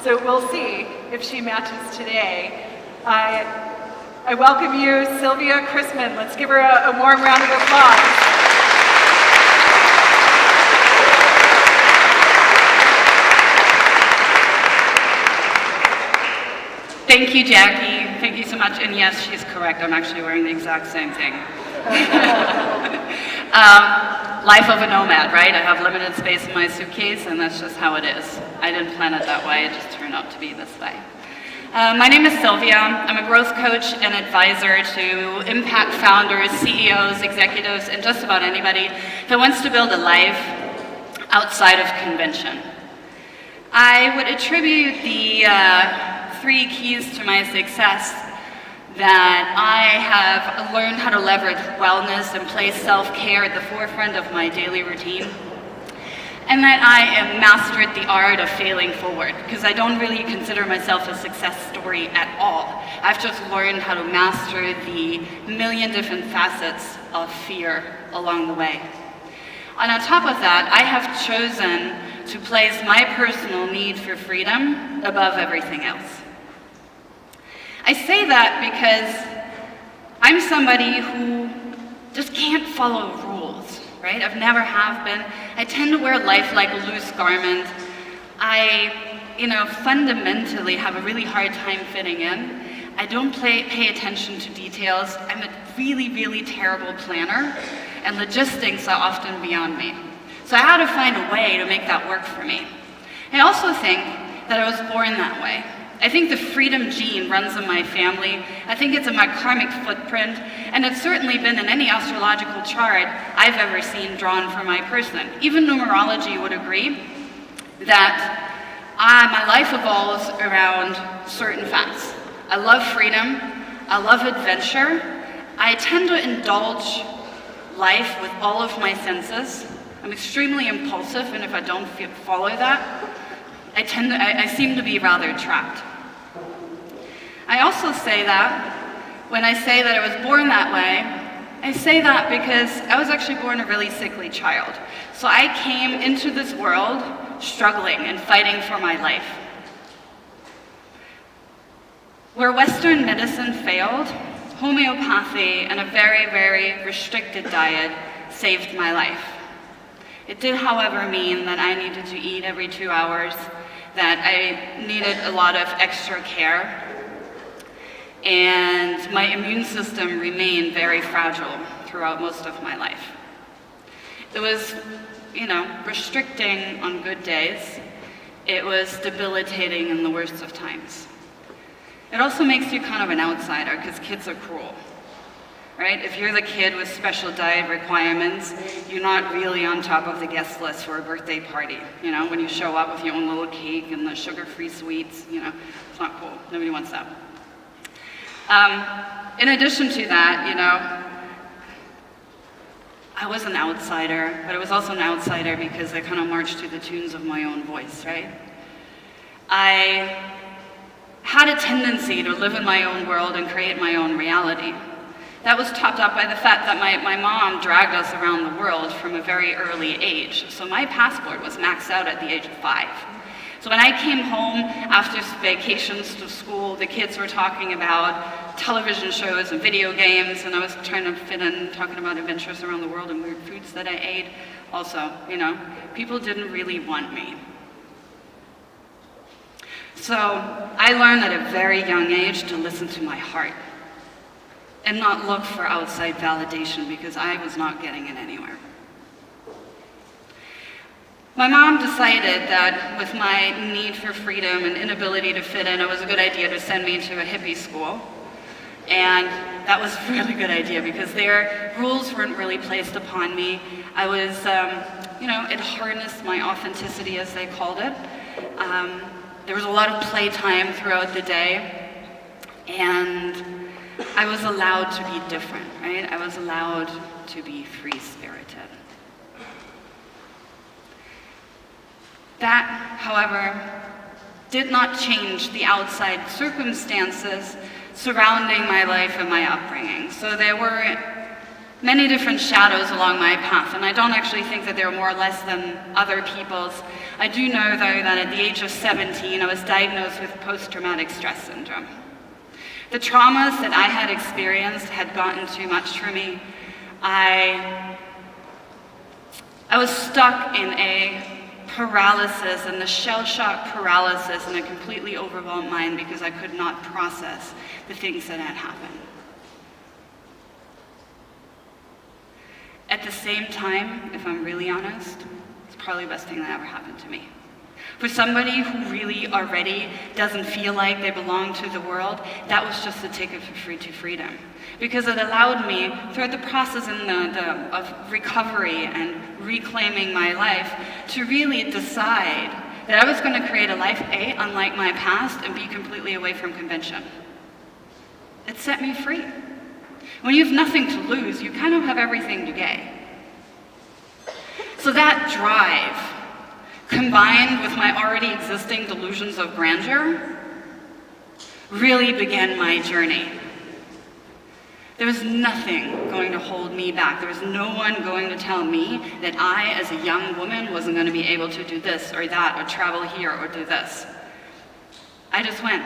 So we'll see if she matches today. I welcome you, Silvia Christmann. Let's give her a warm round of applause. Thank you, Jackie. Thank you so much. And yes, she's correct. I'm actually wearing the exact same thing. Life of a nomad, right? I have limited space in my suitcase, and that's just how it is. I didn't plan it that way. It just turned out to be this way. My name is Silvia. I'm a growth coach and advisor to impact founders, CEOs, executives, and just about anybody that wants to build a life outside of convention. I would attribute the 3 keys to my success that I have learned how to leverage wellness and place self-care at the forefront of my daily routine, and that I have mastered the art of failing forward, because I don't really consider myself a success story at all. I've just learned how to master the million different facets of fear along the way. And on top of that, I have chosen to place my personal need for freedom above everything else. I say that because I'm somebody who just can't follow rules, right? I've never have been. I tend to wear life like a loose garment. I, fundamentally have a really hard time fitting in. I don't pay attention to details. I'm a really, really terrible planner, and logistics are often beyond me. So I had to find a way to make that work for me. I also think that I was born that way. I think the freedom gene runs in my family. I think it's in my karmic footprint, and it's certainly been in any astrological chart I've ever seen drawn for my person. Even numerology would agree that my life evolves around certain facts. I love freedom, I love adventure. I tend to indulge life with all of my senses. I'm extremely impulsive, and if I don't follow that, I seem to be rather trapped. I also say that when I say that I was born that way, I say that because I was actually born a really sickly child. So I came into this world struggling and fighting for my life. Where Western medicine failed, homeopathy and a very, very restricted diet saved my life. It did, however, mean that I needed to eat every 2 hours, that I needed a lot of extra care, and my immune system remained very fragile throughout most of my life. It was, restricting on good days. It was debilitating in the worst of times. It also makes you kind of an outsider, because kids are cruel, right? If you're the kid with special diet requirements, you're not really on top of the guest list for a birthday party. When you show up with your own little cake and the sugar-free sweets, it's not cool. Nobody wants that. In addition to that, I was an outsider, but I was also an outsider because I kind of marched to the tunes of my own voice, right? I had a tendency to live in my own world and create my own reality. That was topped up by the fact that my mom dragged us around the world from a very early age. So my passport was maxed out at the age of 5. So when I came home after vacations to school, the kids were talking about television shows and video games, and I was trying to fit in talking about adventures around the world and weird foods that I ate. Also, people didn't really want me. So I learned at a very young age to listen to my heart and not look for outside validation, because I was not getting it anywhere. My mom decided that with my need for freedom and inability to fit in, it was a good idea to send me to a hippie school. And that was a really good idea because their rules weren't really placed upon me. I was, it harnessed my authenticity, as they called it. There was a lot of playtime throughout the day, and I was allowed to be different, right? I was allowed to be free-spirited. That, however, did not change the outside circumstances surrounding my life and my upbringing. So there were many different shadows along my path, and I don't actually think that they're more or less than other people's. I do know, though, that at the age of 17, I was diagnosed with post-traumatic stress syndrome. The traumas that I had experienced had gotten too much for me. I was stuck in a paralysis, and the shell-shock paralysis, and a completely overwhelmed mind because I could not process the things that had happened. At the same time, if I'm really honest, it's probably the best thing that ever happened to me. For somebody who really already doesn't feel like they belong to the world, that was just a ticket to freedom. Because it allowed me, throughout the process of recovery and reclaiming my life, to really decide that I was going to create a life, A, unlike my past, and B, completely away from convention. It set me free. When you have nothing to lose, you kind of have everything to gain. So that drive, combined with my already existing delusions of grandeur, really began my journey. There was nothing going to hold me back. There was no one going to tell me that I, as a young woman, wasn't going to be able to do this or that, or travel here, or do this. I just went.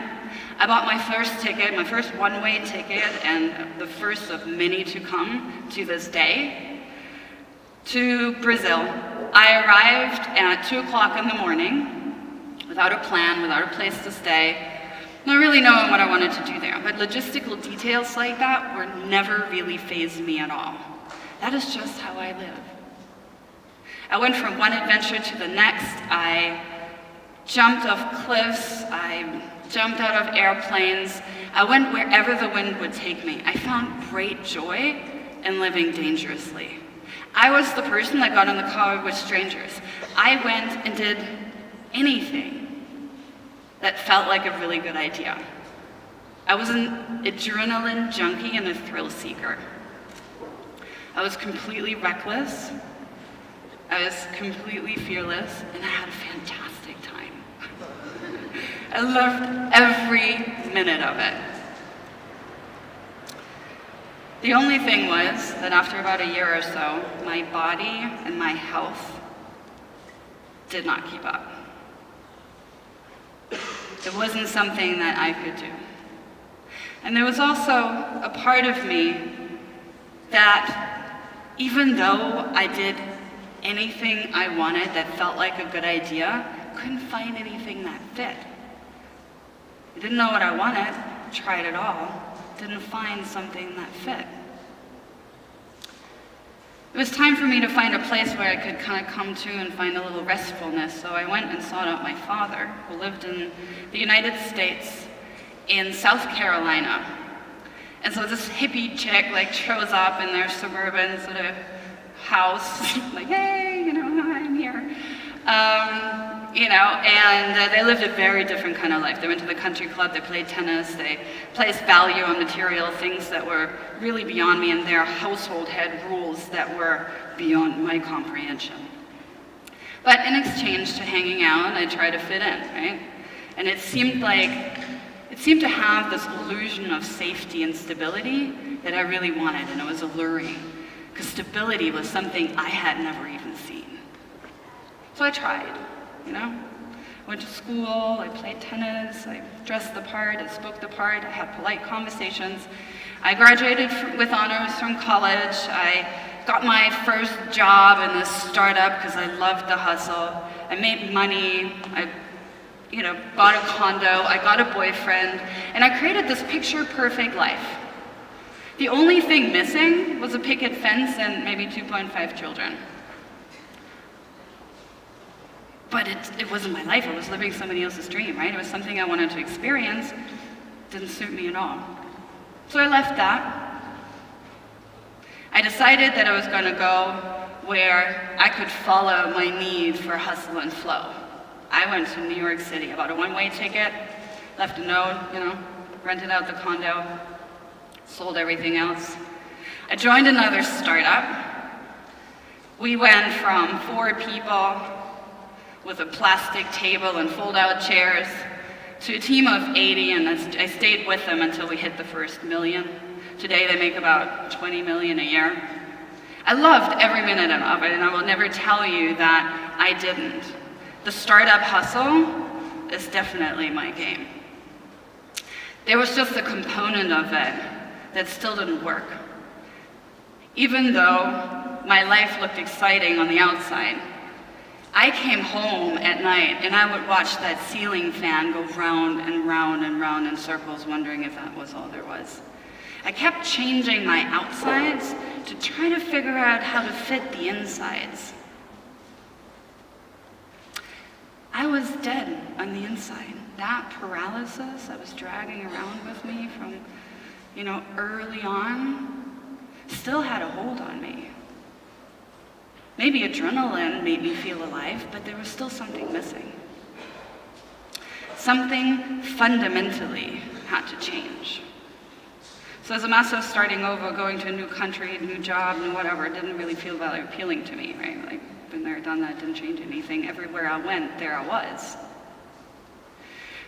I bought my first ticket, my first one-way ticket, and the first of many to come to this day, to Brazil. I arrived at 2 o'clock in the morning, without a plan, without a place to stay, not really knowing what I wanted to do there. But logistical details like that were never really fazed me at all. That is just how I live. I went from one adventure to the next. I jumped off cliffs. I jumped out of airplanes. I went wherever the wind would take me. I found great joy in living dangerously. I was the person that got in the car with strangers. I went and did anything that felt like a really good idea. I was an adrenaline junkie and a thrill seeker. I was completely reckless. I was completely fearless, and I had a fantastic time. I loved every minute of it. The only thing was that after about a year or so, my body and my health did not keep up. It wasn't something that I could do. And there was also a part of me that, even though I did anything I wanted that felt like a good idea, couldn't find anything that fit. I didn't know what I wanted, tried it all, didn't find something that fit. It was time for me to find a place where I could kind of come to and find a little restfulness, so I went and sought out my father, who lived in the United States in South Carolina. And so this hippie chick shows up in their suburban sort of house, like, hey, I'm here. And they lived a very different kind of life. They went to the country club, they played tennis, they placed value on material things that were really beyond me, and their household had rules that were beyond my comprehension. But in exchange to hanging out, I tried to fit in, right? And it seemed to have this illusion of safety and stability that I really wanted, and it was alluring, because stability was something I had never even seen. So I tried, Went to school, I played tennis, I dressed the part, I spoke the part, I had polite conversations. I graduated with honors from college. I got my first job in this startup because I loved the hustle. I made money, I bought a condo, I got a boyfriend, and I created this picture-perfect life. The only thing missing was a picket fence and maybe 2.5 children. But it wasn't my life, I was living somebody else's dream, right? It was something I wanted to experience. Didn't suit me at all. So I left that. I decided that I was going to go where I could follow my need for hustle and flow. I went to New York City, I bought a one-way ticket, left a note, rented out the condo, sold everything else. I joined another startup. We went from 4 people with a plastic table and fold-out chairs to a team of 80, and I stayed with them until we hit the first $1 million. Today they make about $20 million a year. I loved every minute of it, and I will never tell you that I didn't. The startup hustle is definitely my game. There was just a component of it that still didn't work. Even though my life looked exciting on the outside, I came home at night and I would watch that ceiling fan go round and round and round in circles, wondering if that was all there was. I kept changing my outsides to try to figure out how to fit the insides. I was dead on the inside. That paralysis that was dragging around with me from, early on, still had a hold on me. Maybe adrenaline made me feel alive, but there was still something missing. Something fundamentally had to change. So as a mess of starting over, going to a new country, new job, new whatever, it didn't really feel very appealing to me, right? Like, been there, done that, didn't change anything. Everywhere I went, there I was.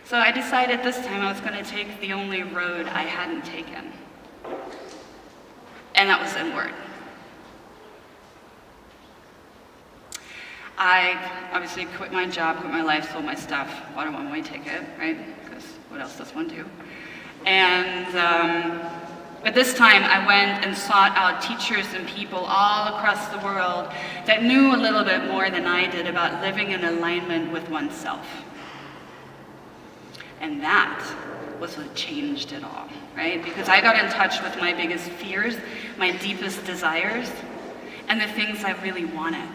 So I decided this time I was going to take the only road I hadn't taken. And that was inward. I obviously quit my job, quit my life, sold my stuff, bought a one-way ticket, right? Because what else does one do? And but this time I went and sought out teachers and people all across the world that knew a little bit more than I did about living in alignment with oneself. And that was what changed it all, right? Because I got in touch with my biggest fears, my deepest desires, and the things I really wanted.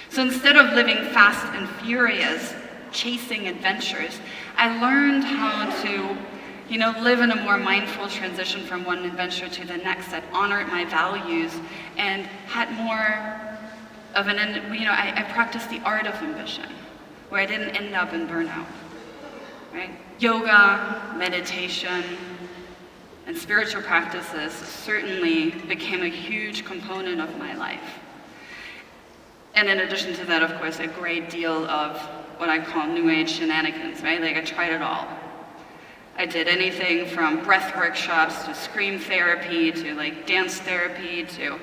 So instead of living fast and furious, chasing adventures, I learned how to, live in a more mindful transition from one adventure to the next that honored my values and had more of I practiced the art of ambition, where I didn't end up in burnout, right? Yoga, meditation, and spiritual practices certainly became a huge component of my life. And in addition to that, of course, a great deal of what I call New Age shenanigans, right? Like I tried it all. I did anything from breath workshops to scream therapy to like dance therapy to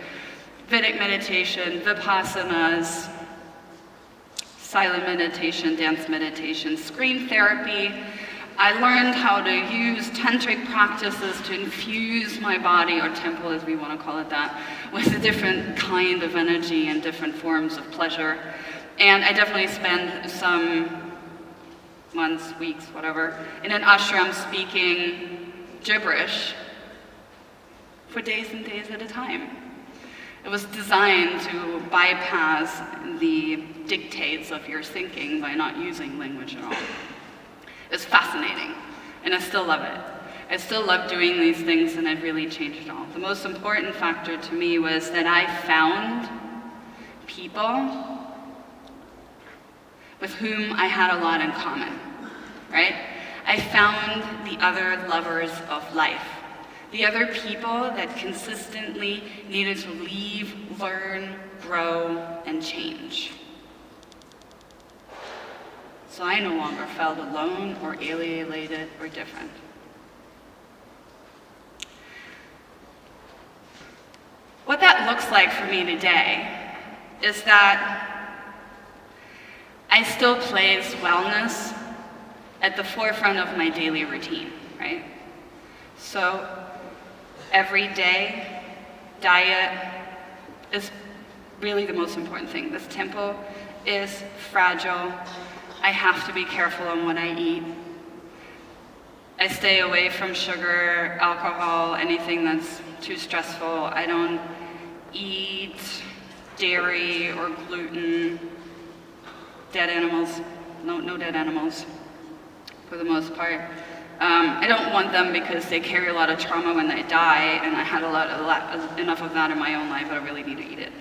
Vedic meditation, Vipassanas, silent meditation, dance meditation, scream therapy. I learned how to use tantric practices to infuse my body, or temple as we want to call it that, with a different kind of energy and different forms of pleasure. And I definitely spent some months, weeks, whatever, in an ashram speaking gibberish for days and days at a time. It was designed to bypass the dictates of your thinking by not using language at all. It's fascinating, and I still love it. I still love doing these things, and it really changed it all. The most important factor to me was that I found people with whom I had a lot in common, right? I found the other lovers of life, the other people that consistently needed to leave, learn, grow, and change. So I no longer felt alone or alienated or different. What that looks like for me today is that I still place wellness at the forefront of my daily routine, right? So every day, diet is really the most important thing. This temple is fragile. I have to be careful on what I eat. I stay away from sugar, alcohol, anything that's too stressful. I don't eat dairy or gluten. Dead animals, no dead animals, for the most part. I don't want them because they carry a lot of trauma when they die, and I had enough of that in my own life. I don't really need to eat it.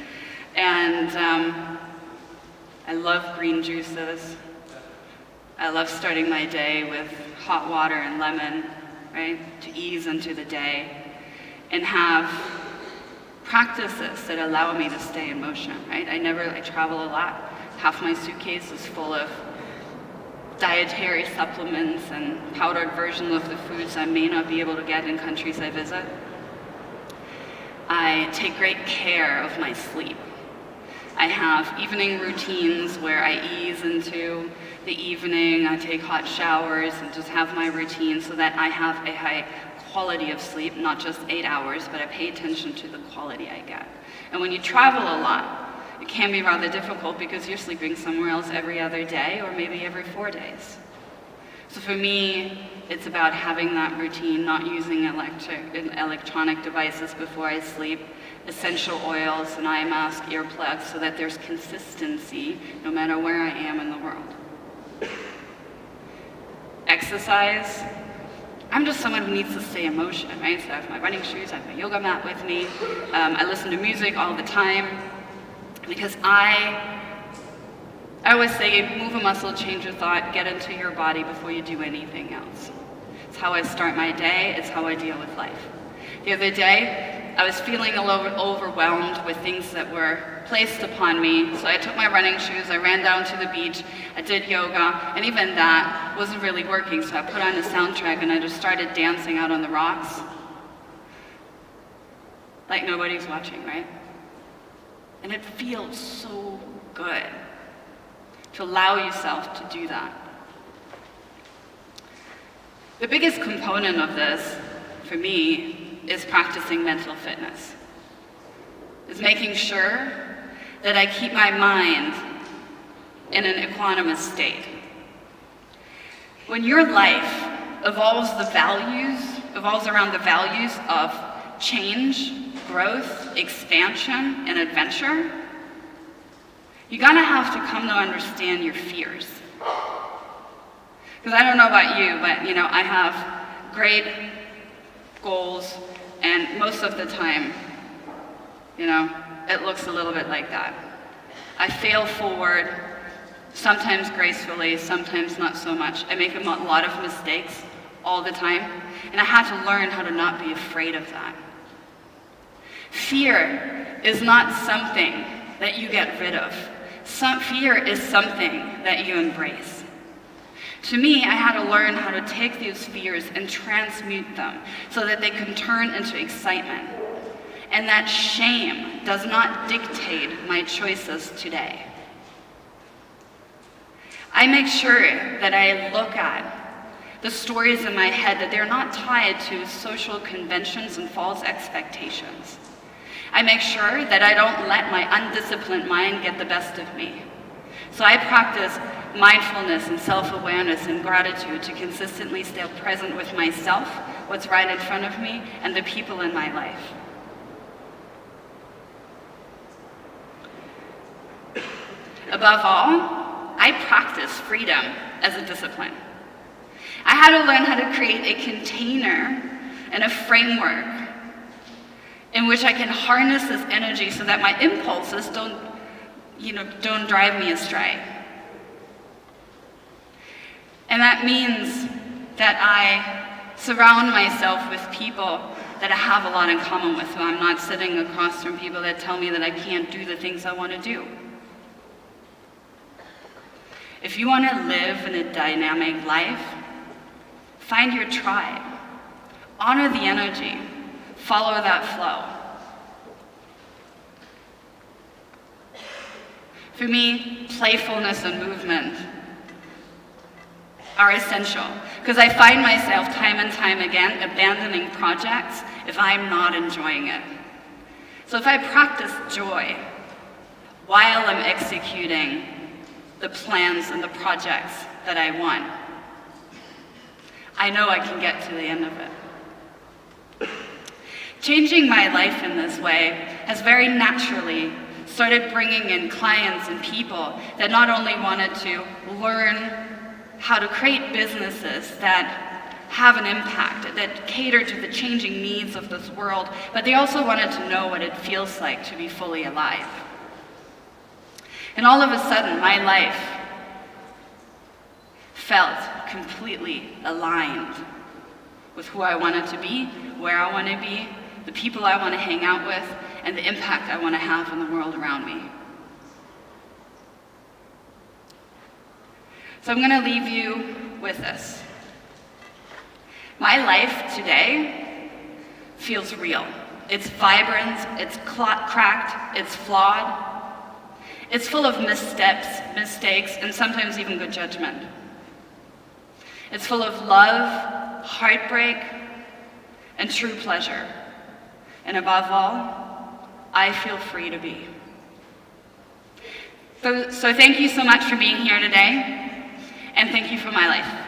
And I love green juices. I love starting my day with hot water and lemon, right, to ease into the day, and have practices that allow me to stay in motion, right? I travel a lot. Half my suitcase is full of dietary supplements and powdered versions of the foods I may not be able to get in countries I visit. I take great care of my sleep. I have evening routines where I ease into the evening, I take hot showers and just have my routine so that I have a high quality of sleep, not just 8 hours, but I pay attention to the quality I get. And when you travel a lot, it can be rather difficult because you're sleeping somewhere else every other day or maybe every 4 days. So for me, it's about having that routine, not using electronic devices before I sleep, essential oils, an eye mask, earplugs, so that there's consistency no matter where I am in the world. Exercise. I'm just someone who needs to stay in motion, right? So I have my running shoes, I have my yoga mat with me. I listen to music all the time because I always say, move a muscle, change a thought, get into your body before you do anything else. It's how I start my day, it's how I deal with life. The other day, I was feeling a little overwhelmed with things that were placed upon me, so I took my running shoes, I ran down to the beach, I did yoga, and even that wasn't really working, so I put on a soundtrack and I just started dancing out on the rocks. Like nobody's watching, right? And it feels so good to allow yourself to do that. The biggest component of this, for me, is practicing mental fitness. Is making sure that I keep my mind in an equanimous state. When your life evolves around the values of change, growth, expansion, and adventure, you're gonna have to come to understand your fears. Because I don't know about you, but I have great goals, and most of the time, it looks a little bit like that. I fail forward, sometimes gracefully, sometimes not so much. I make a lot of mistakes all the time, and I had to learn how to not be afraid of that. Fear is not something that you get rid of. Fear is something that you embrace. To me, I had to learn how to take these fears and transmute them so that they can turn into excitement. And that shame does not dictate my choices today. I make sure that I look at the stories in my head, that they're not tied to social conventions and false expectations. I make sure that I don't let my undisciplined mind get the best of me. So I practice mindfulness and self-awareness and gratitude to consistently stay present with myself, what's right in front of me, and the people in my life. Above all, I practice freedom as a discipline. I had to learn how to create a container and a framework in which I can harness this energy so that my impulses don't drive me astray. And that means that I surround myself with people that I have a lot in common with, so I'm not sitting across from people that tell me that I can't do the things I want to do. If you want to live in a dynamic life, find your tribe. Honor the energy. Follow that flow. For me, playfulness and movement are essential because I find myself time and time again abandoning projects if I'm not enjoying it. So if I practice joy while I'm executing the plans and the projects that I want, I know I can get to the end of it. Changing my life in this way has very naturally started bringing in clients and people that not only wanted to learn how to create businesses that have an impact, that cater to the changing needs of this world, but they also wanted to know what it feels like to be fully alive. And all of a sudden, my life felt completely aligned with who I wanted to be, where I want to be, the people I want to hang out with, and the impact I want to have on the world around me. So I'm going to leave you with this. My life today feels real. It's vibrant, it's cracked, it's flawed. It's full of missteps, mistakes, and sometimes even good judgment. It's full of love, heartbreak, and true pleasure. And above all, I feel free to be. So thank you so much for being here today, and thank you for my life.